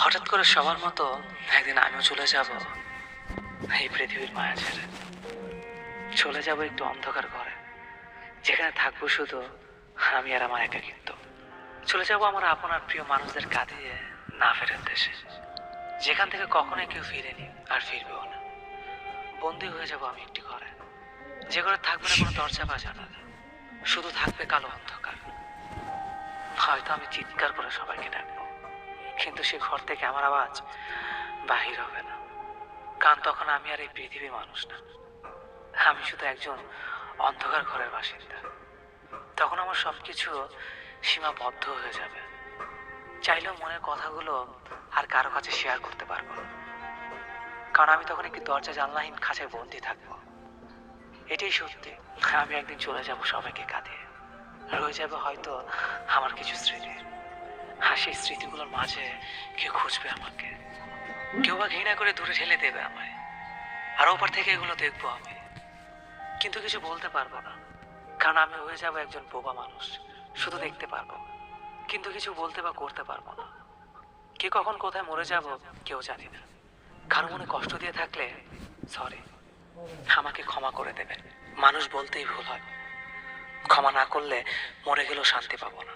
হঠাৎ করে সবার মতো একদিন আমিও চলে যাব এই পৃথিবীর মায়া ছেড়ে। চলে যাব একটু অন্ধকার ঘরে, যেখানে থাকবো শুধু আমি আর আমার একাকিত্ব। চলে যাব আমার আপন আর প্রিয় মানুষদের কাঁদিয়ে না ফেরার দেশে, যেখান থেকে কখনোই কেউ ফিরেনি আর ফিরবেও না। বন্দী হয়ে যাব আমি একটি ঘরে, যে ঘরে থাকবে না কোনো দরজা বা জানালা, শুধু থাকবে কালো অন্ধকার। হয়তো আমি চিৎকার করে সবাইকে ডাকবো, কিন্তু সে ঘর থেকে আমার আওয়াজ বাহির হবে না, কারণ তখন আমি আর এই পৃথিবীর মানুষ না। আমি শুধু একজন অন্ধকার ঘরের বাসিন্দা। তখন আমার সবকিছু সীমাবদ্ধ হয়ে যাবে। চাইলেও মনের কথাগুলো আর কারো কাছে শেয়ার করতে পারবো না, কারণ আমি তখন একটি দরজা জানলাহীন খাঁচায় বন্দি থাকবো। এটাই সত্যি, আমি একদিন চলে যাব সবাইকে কাঁদিয়ে। রয়ে যাবে হয়তো আমার কিছু স্মৃতি, আর সেই স্মৃতিগুলোর মাঝে কেউ খুঁজবে আমাকে, কেউ বা ঘৃণা করে দূরে ঠেলে দেবে আমায়। আর ওপার থেকে এগুলো দেখবো আমি, কিন্তু কিছু বলতে পারবো না, কারণ আমি হয়ে যাবো একজন বোবা মানুষ। শুধু দেখতে পারবো, কিন্তু কিছু বলতে বা করতে পারবো না। কে কখন কোথায় মরে যাব কেউ জানি না। কারো মনে কষ্ট দিয়ে থাকলে সরি, আমাকে ক্ষমা করে দেবেন। মানুষ বলতেই ভুল হয়, ক্ষমা না করলে মরে গেলেও শান্তি পাবো না।